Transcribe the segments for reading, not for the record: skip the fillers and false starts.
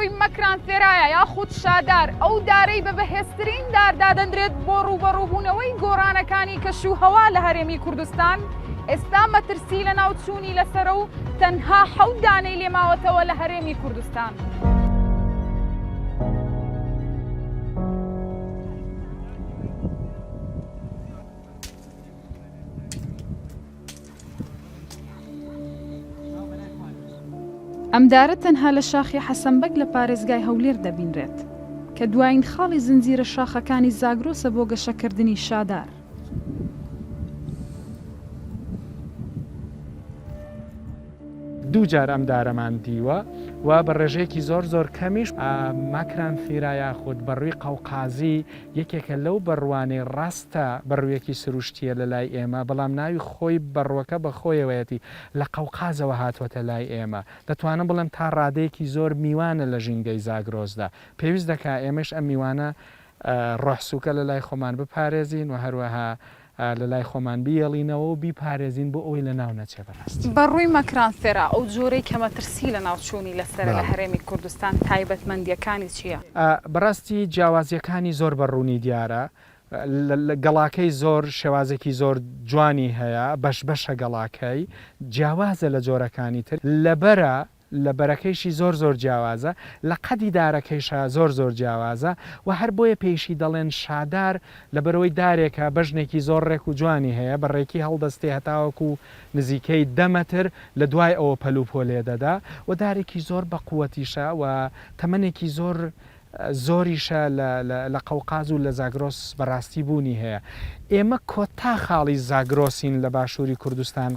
بەڕووی مەکران فێرایە یاخود شادار ئەو دارەی بە بەهێزترین داردا دەندرێت بۆ ڕوبەڕووبوونەوەی گۆڕانەکانی کەشوهەوا لە هەرێمی کوردستان ئێستا مەترسی لە ناوچوونی لەسەرە و تەنها 7 دانەی لێماوەتەوە لە هەرێمی کوردستان. ئەم دارە تەنها لە شاخی حەسەنبەگ لە پارێزگای هەولێر دەبینرێت کە دوایین خاڵی زنجیرە شاخەکانی زاگرۆسە بۆ گەشەکردنی شادار. دوو جار ئەم دارەمان دیوە و بە ڕێژەیەکی زۆر کەمیش مەکران فێرایە خۆت بەڕووی قەوقازی یەکێکە لەو بەڕوانەی ڕاستە بەڕوویەکی سروشتیە لە لای ئێمە، بەڵام ناوی خۆی بەڕوەکە بە خۆیەوەیەتی لە قەوقازەوە هاتووەتە لای ئێمە. دەتوانم بڵێم تا ڕادەیەکی زۆر میوانە لە ژینگەی زاگرۆسدا. پێویست دەکا ئێمەش ئەم میوانە ڕۆحسووکە لە لای خۆمان بپارێزین و هەروەها لە لای خۆمان بیێڵینەوە و بیپارێزین بۆ ئەوی لە ناو نەچێ بەڕاستی. بەڕووی مەکران فێرا ئەو جۆرەی کەمەترسی لە ناوچوونی لەسەر لە هەرێمی کوردستان تایبەتمەندیەکانی چییە؟ بەڕاستی جیاوازیەکانی زۆر بەڕوونی دیارە، گەڵاکەی زۆر شێوازێکی زۆر جوانی هەیە، بەشە گەڵاکەی جیاوازە لە جۆرەکانی تر، لە بەرەکەیشی زۆر جیاوازە، لە قەدی دارەکەیشە زۆر جیاوازە و هەر بۆیە پێیشی دەڵێن شادار لە بەرەوەی دارێکە بەژنێکی زۆر ڕێک و جوانی هەیە، بەڕێکی هەڵدەستی هەتاوەکو نزیکەی 10 مەتر لە دوای ئەوە پەلوپۆ لێدەدا و دارێکی زۆر بەقووەتیشە و تەمەنێکی زۆریشە لە قەوقاز و لە زاگرۆس بەڕاستی بوونی هەیە. ئێمە کۆتا خاڵی زاگرۆسین لە باشووری کوردستان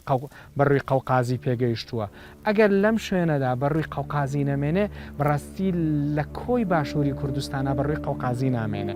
بەڕووی قەوقازی پێگەیشتووە. ئەگەر لەم شوێنەدا بەڕووی قەوقازی نەمێنێ بەڕاستی لە کۆی باشووری کوردستانە بەڕووی قەوقازی نامێنێ.